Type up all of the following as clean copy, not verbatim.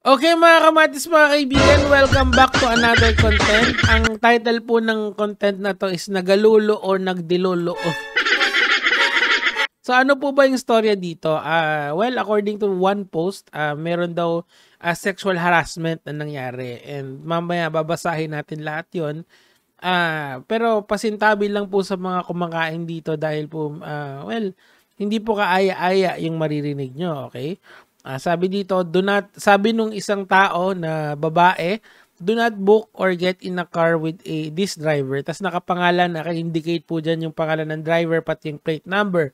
Okay mga kamatis, mga kaibigan, welcome back to another content. Ang title po ng content na to is Nagalulo or Nagdilulo. So ano po ba yung storya dito? Well, according to one post, meron daw sexual harassment na nangyari. And mamaya babasahin natin lahat yon. Pero pasintabi lang po sa mga kumakain dito dahil po, well, hindi po kaaya-aya yung maririnig nyo, okay? Sabi dito, sabi nung isang tao na babae, do not book or get in a car with this driver. Tapos nakapangalan, naka-indicate po dyan yung pangalan ng driver pati yung plate number.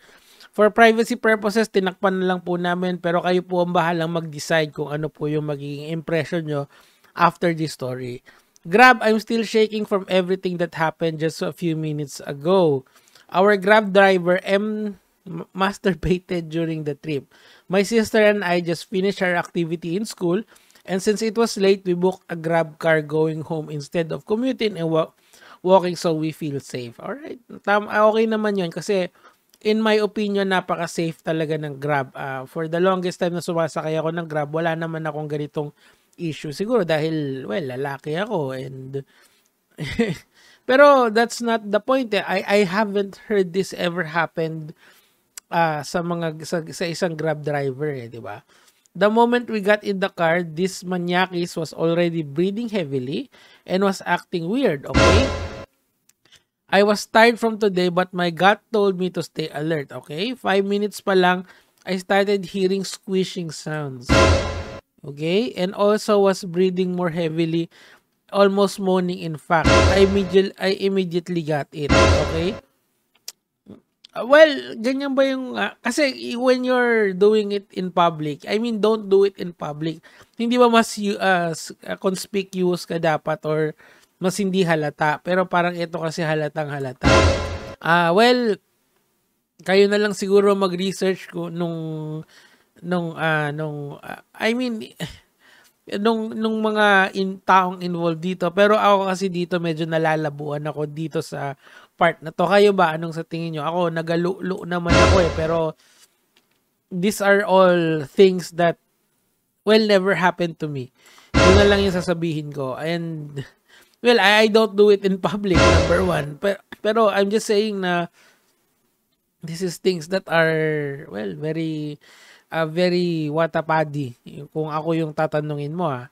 For privacy purposes, tinakpan na lang po namin pero kayo po ang bahalang mag-decide kung ano po yung magiging impression nyo after this story. Grab, I'm still shaking from everything that happened just a few minutes ago. Our Grab driver, masturbated during the trip. My sister and I just finished our activity in school, and since it was late, we booked a Grab car going home instead of commuting and walking so we feel safe. Alright, okay naman yun kasi in my opinion, napaka-safe talaga ng Grab. For the longest time na sumasakay ako ng Grab, wala naman akong ganitong issue. Siguro dahil, well, lalaki ako and pero that's not the point. I haven't heard this ever happened sa isang Grab driver, di ba? The moment we got in the car, this maniakis was already breathing heavily and was acting weird, okay? I was tired from today but my gut told me to stay alert, okay? 5 minutes pa lang, I started hearing squishing sounds. Okay? And also was breathing more heavily, almost moaning in fact. I immediately got it, okay? Well, ganyan ba yung... kasi when you're doing it in public, I mean, don't do it in public. Hindi ba mas conspicuous ka dapat or mas hindi halata? Pero parang ito kasi halatang halata. Well, kayo na lang siguro mag-research ko nung mga taong involved dito. Pero ako kasi dito medyo nalalabuan ako dito sa part na to. Kayo ba? Anong sa tingin nyo? Ako, nagalulo naman ako pero these are all things that will never happen to me. Yun na lang yung sasabihin ko. And, well, I don't do it in public, number one. Pero I'm just saying na this is things that are, well, very watapadi. Kung ako yung tatanungin mo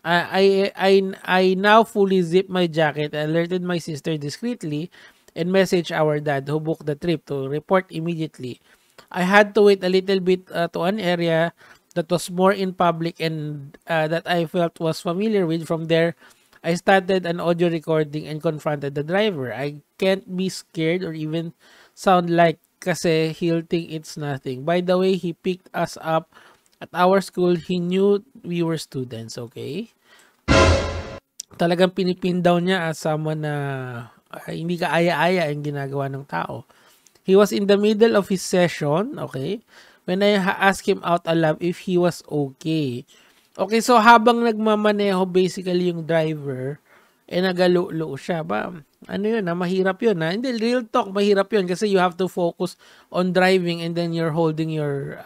I now fully zip my jacket, alerted my sister discreetly, and messaged our dad who booked the trip to report immediately. I had to wait a little bit to an area that was more in public and that I felt was familiar with. From there, I started an audio recording and confronted the driver. I can't be scared or even sound like kasi he'll think it's nothing. By the way, he picked us up at our school. He knew we were students, okay? Talagang pinipin down niya as someone na hindi ka aya-aya yung ginagawa ng tao. He was in the middle of his session, okay? When I asked him out aloud if he was okay. Okay, so habang nagmamaneho basically yung driver, nagalulo siya ba? Ano yun mahirap yun Hindi, real talk, mahirap yun kasi you have to focus on driving and then you're holding your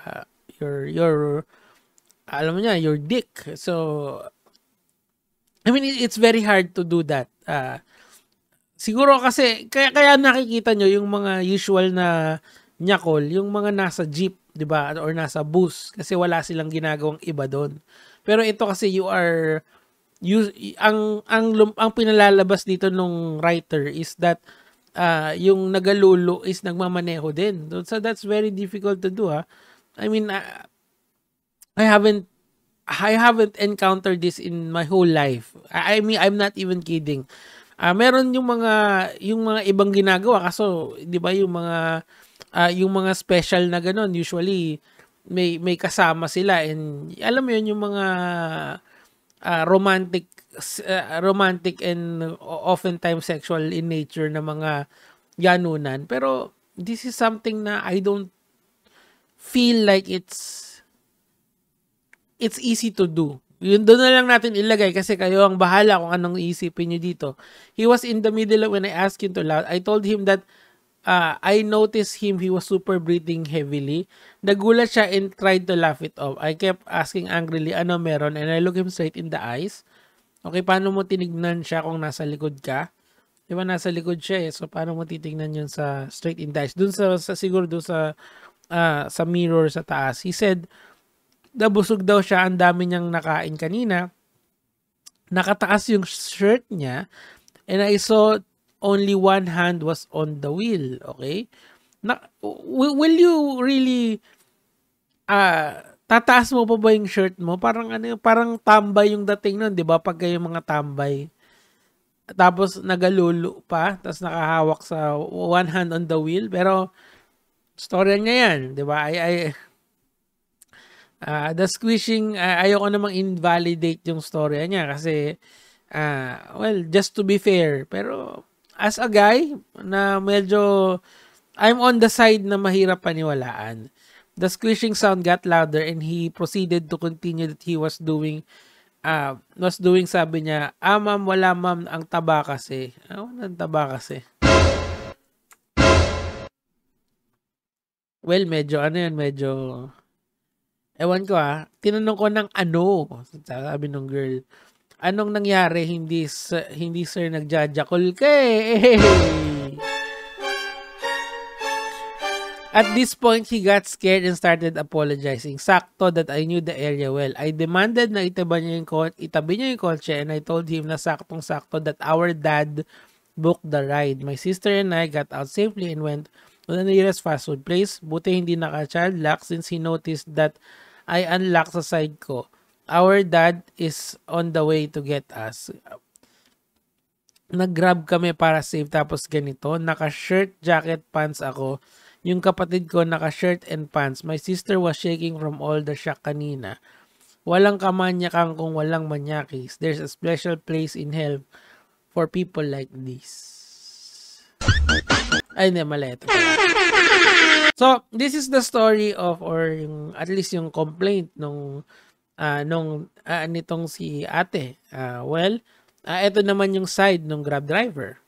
alam mo niya, your dick. So, I mean, it's very hard to do that. Siguro kasi, kaya nakikita nyo yung mga usual na nyakol, yung mga nasa jeep, di ba? Or nasa bus. Kasi wala silang ginagawang iba doon. Pero ito kasi ang pinalalabas dito nung writer is that yung nagalulo is nagmamaneho din. So that's very difficult to do I mean, I haven't encountered this in my whole life. I mean, I'm not even kidding. Meron yung mga ibang ginagawa kaso 'di ba yung mga special na ganun usually may kasama sila and alam mo yun yung mga romantic and oftentimes sexual in nature na mga ganunan. Pero this is something na I don't feel like it's easy to do. Yun doon na lang natin ilagay kasi kayo ang bahala kung anong iisipin nyo dito. He was in the middle when I asked him to loud. I told him that I noticed he was super breathing heavily. Nagulat siya and tried to laugh it off. I kept asking angrily, ano meron? And I looked him straight in the eyes. Okay, paano mo tinignan siya kung nasa likod ka? Di ba nasa likod siya eh. So, paano mo titignan yun sa straight in the eyes? Dun siguro dun sa mirror sa taas. He said, nabusog daw siya. Ang dami niyang nakain kanina. Nakataas yung shirt niya. And I saw only one hand was on the wheel. Okay? Will you really tataas mo pa ba yung shirt mo? Parang parang tambay yung dating nun, 'di ba? Pag kayo mga tambay. Tapos nagalulu pa, tapos nakahawak sa one hand on the wheel, pero storya niya 'yan, 'di ba? The squishing, ayoko namang invalidate yung storya niya kasi well, just to be fair, pero as a guy na medyo I'm on the side na mahirap paniwalaan. The squishing sound got louder and he proceeded to continue that he was doing, sabi niya, ma'am, wala ma'am, ang taba kasi. Walang taba kasi. Well, medyo, ewan ko tinanong ko ng sabi ng girl, anong nangyari, hindi sir nagjajakol ka eh. At this point, he got scared and started apologizing. Sakto that I knew the area well. I demanded na itabi niya yung kotse and I told him na saktong-sakto that our dad booked the ride. My sister and I got out safely and went to the nearest fast food place. Buti hindi naka-child lock since he noticed that I unlocked sa side ko. Our dad is on the way to get us. Nag-grab kami para safe tapos ganito. Naka-shirt, jacket, pants ako. Yung kapatid ko naka-shirt and pants. My sister was shaking from all the shock kanina. Walang kamanyakan kung walang manyakis. There's a special place in hell for people like this. Ay, hindi, mali ito. So, this is the story of, or yung, at least yung complaint nitong si ate. Well, ito naman yung side ng Grab driver.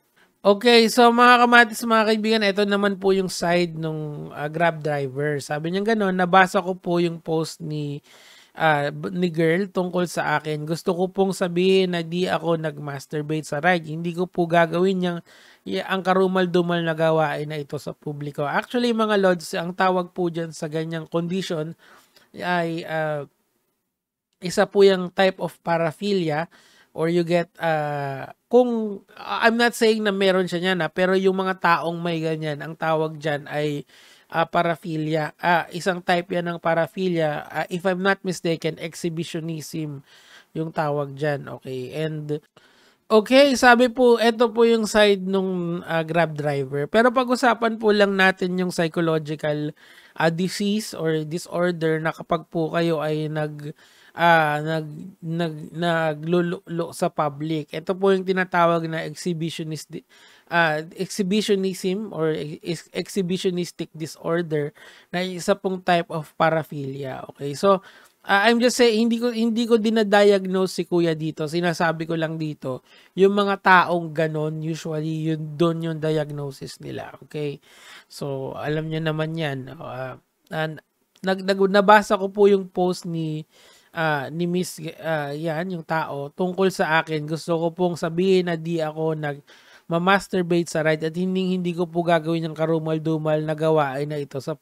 Okay, so mga kamatis, mga kaibigan, ito naman po yung side ng Grab driver. Sabi niya gano'n, nabasa ko po yung post ni girl tungkol sa akin. Gusto ko pong sabihin na di ako nag-masturbate sa ride. Hindi ko po gagawin ang karumal-dumal na gawain na ito sa publiko. Actually, mga lods, ang tawag po dyan sa ganyang condition ay isa po yung type of paraphilia, or you get, kung, I'm not saying na meron siya niyan, pero yung mga taong may ganyan, ang tawag dyan ay paraphilia. Isang type yan ng paraphilia. If I'm not mistaken, exhibitionism yung tawag dyan. Okay, and okay, sabi po, ito po yung side nung Grab driver. Pero pag-usapan po lang natin yung psychological disease or disorder na kapag po kayo ay naglululo sa public. Ito po yung tinatawag na exhibitionism or exhibitionistic disorder na isa pong type of paraphilia. Okay, so I'm just saying, hindi ko dinadiagnose si kuya dito. Sinasabi ko lang dito, yung mga taong ganon, usually doon yung diagnosis nila. Okay, so alam niyo naman yan. Nabasa ko po yung post ni Miss yan, yung tao, tungkol sa akin. Gusto ko pong sabihin na di ako masturbate sa ride at hindi ko po gagawin yung karumal-dumal na gawain na ito sa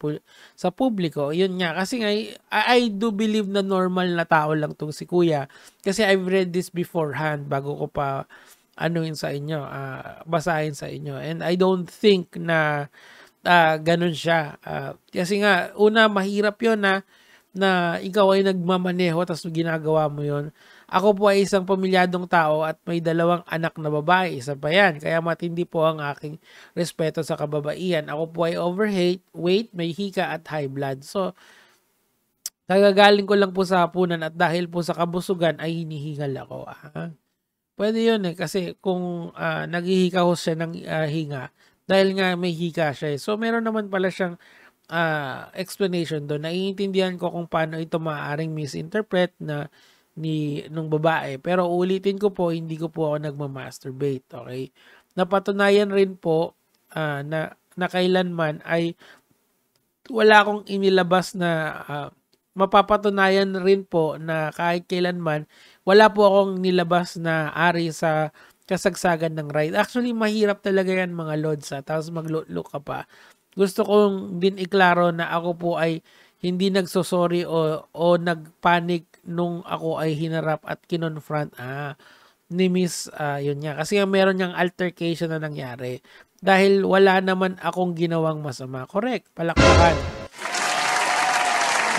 publiko. Yun nga, kasi nga, I do believe na normal na tao lang tong si kuya. Kasi I've read this beforehand bago ko pa basahin sa inyo. And I don't think na ganun siya. Kasi nga, una, mahirap yun na ikaw ay nagmamaneho tapos ginagawa mo yon. Ako po ay isang pamilyadong tao at may 2 anak na babae. Isa pa yan. Kaya matindi po ang aking respeto sa kababaihan. Ako po ay overweight, may hika at high blood. So, nagagaling ko lang po sa hapunan at dahil po sa kabusugan ay hinihingal ako. Pwede yun kasi kung naghihika siya ng hinga dahil nga may hika siya. So, meron naman pala siyang explanation doon. Naiintindihan ko kung paano ito maaaring misinterpret nung babae. Pero ulitin ko po, hindi ko po ako nagmamasturbate. Okay? Napatunayan rin po na na kailanman ay wala akong inilabas na mapapatunayan rin po na kahit kailanman wala po akong nilabas na ari sa kasagsagan ng ride. Actually, mahirap talaga yan mga lods tapos mag-look ka pa. Gusto kong din iklaro na ako po ay hindi nagsosorry o nagpanic nung ako ay hinarap at kinonfront ni Miss yun nga. Kasi meron niyang altercation na nangyari. Dahil wala naman akong ginawang masama. Correct, palakpakan.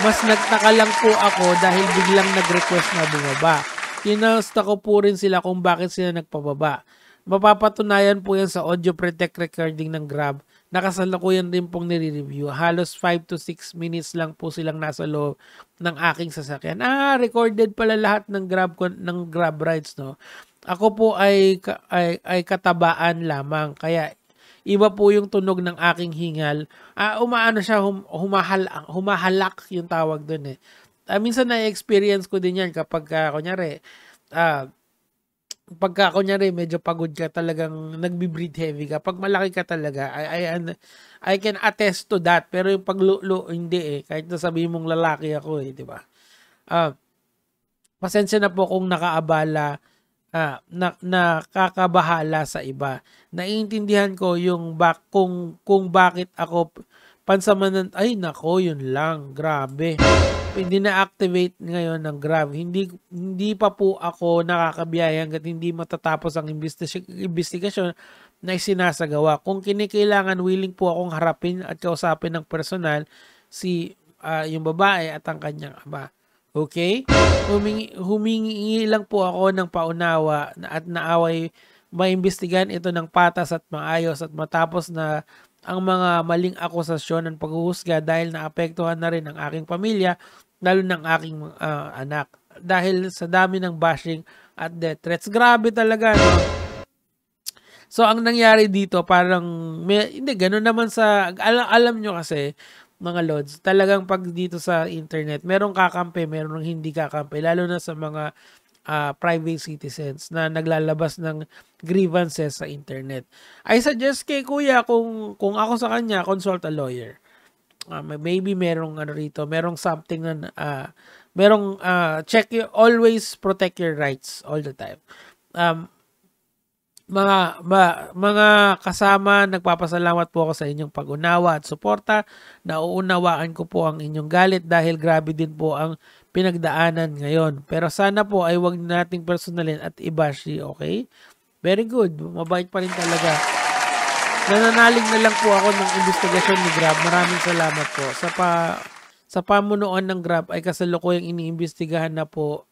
Mas nagtaka lang po ako dahil biglang nag-request na bumaba. Kinasta ko po rin sila kung bakit sila nagpababa. Mapapatunayan po yan sa audio protect recording ng Grab. Nakasalukuyan din pong nire-review. Halos 5 to 6 minutes lang po silang nasa loob ng aking sasakyan. Recorded pala lahat ng Grab rides, no? Ako po ay katabaan lamang. Kaya iba po yung tunog ng aking hingal. Umaano siya, humahalak yung tawag dun eh. Minsan na-experience ko din yan kapag kunyari, medyo pagod ka, talagang nagbi-breathe heavy ka. Pag malaki ka talaga, I can attest to that. Pero yung paglulo, hindi eh. Kahit na sabihin mong lalaki ako eh, di ba? Pasensya na po kung nakaabala, nakakabahala sa iba. Naiintindihan ko yung kung bakit ako pansamanan, ay nako, yun lang, grabe. Hindi na-activate ngayon ng Grab. Hindi pa po ako nakakabiyaya hanggat hindi matatapos ang investigasyon na isinasagawa. Kung kinikailangan, willing po akong harapin at kausapin ng personal yung babae at ang kanyang ama. Okay? Humingi lang po ako ng paunawa at naaway maimbestigahan ito ng patas at maayos at matapos na ang mga maling akusasyon ng paghuhusga dahil naapektuhan na rin ang aking pamilya, lalo ng aking anak. Dahil sa dami ng bashing at death threats. Grabe talaga, no? So, ang nangyari dito, parang, hindi, gano'n naman alam nyo kasi, mga lods, talagang pag dito sa internet, merong kakampi, merong hindi kakampi, lalo na sa mga private citizens na naglalabas ng grievances sa internet. I suggest kay kuya, kung ako sa kanya, consult a lawyer. Maybe merong rito, merong something na always protect your rights all the time. Mga kasama, nagpapasalamat po ako sa inyong pag-unawa at suporta. Nauunawaan ko po ang inyong galit dahil grabe din po ang pinagdaanan ngayon. Pero sana po ay wag nating personalin at i-bash, okay? Very good. Mabait pa rin talaga. Nananalig na lang po ako ng investigasyon ni Grab. Maraming salamat po. Sa pamunuan ng Grab ay kasalukuyang iniimbestigahan na po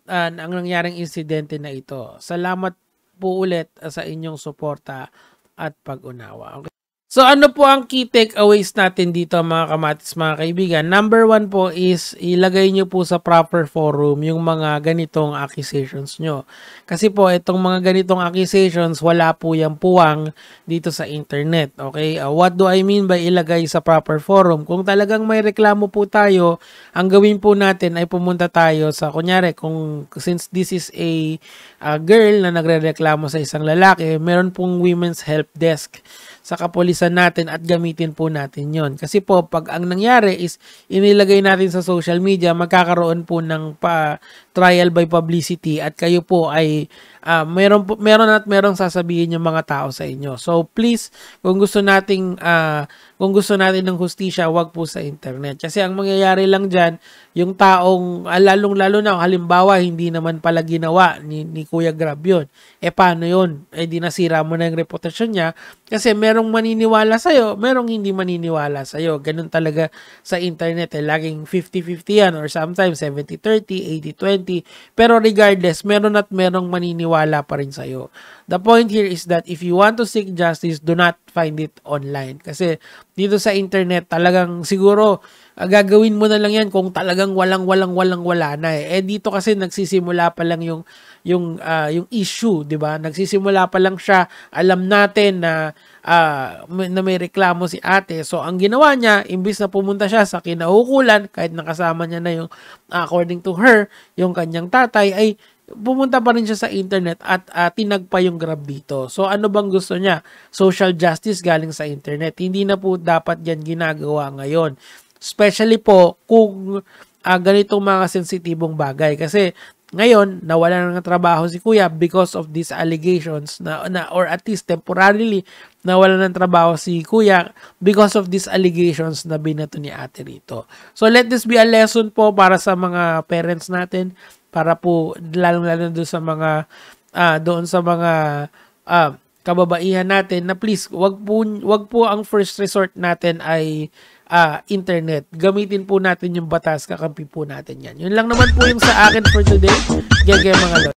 ang nangyaring insidente na ito. Salamat po ulit sa inyong suporta at pag-unawa. Okay? So ano po ang key takeaways natin dito mga kamatis, mga kaibigan? Number 1 po is ilagay nyo po sa proper forum yung mga ganitong accusations nyo. Kasi po itong mga ganitong accusations, wala po yung puwang dito sa internet. Okay? What do I mean by ilagay sa proper forum? Kung talagang may reklamo po tayo, ang gawin po natin ay pumunta tayo sa, kunyari, since this is a girl na nagrereklamo sa isang lalaki, meron pong women's help desk sa kapulisan natin at gamitin po natin yon. Kasi po, pag ang nangyari is inilagay natin sa social media, magkakaroon po ng trial by publicity at kayo po ay meron sasabihin yung mga tao sa inyo. So please, kung gusto natin ng hustisya, wag po sa internet. Kasi ang mangyayari lang dyan, yung taong, lalong-lalo na, halimbawa, hindi naman pala ginawa ni Kuya Grab yun. Paano yun? Di nasira mo na yung reputasyon niya. Kasi merong maniniwala sa'yo, merong hindi maniniwala sa'yo. Ganun talaga sa internet. Laging 50-50 yan or sometimes 70-30, 80-20. Pero regardless, merong maniniwala pa rin sa'yo. The point here is that if you want to seek justice, do not find it online. Kasi dito sa internet, talagang siguro gagawin mo na lang yan kung talagang wala na eh. Dito kasi nagsisimula pa lang yung issue, 'di ba? Nagsisimula pa lang siya. Alam natin na may reklamo si ate. So ang ginawa niya, imbis na pumunta siya sa kinaukulan, kahit nakasama niya na yung according to her, yung kanyang tatay, ay pumunta pa rin siya sa internet at tinag pa yung Grab dito. So ano bang gusto niya? Social justice galing sa internet. Hindi na po dapat yan ginagawa ngayon. Especially po kung ganitong mga sensitibong bagay. Kasi ngayon, nawala ng trabaho si Kuya because of these allegations or at least temporarily nawala ng trabaho si Kuya because of these allegations na binato ni ate rito. So let this be a lesson po para sa mga parents natin, para po lalong-lalo doon sa mga kababaihan natin na please wag po ang first resort natin ay internet. Gamitin po natin yung batas, kakampi po natin yan. Yun lang naman po yung sa akin for today. Gege mga lord.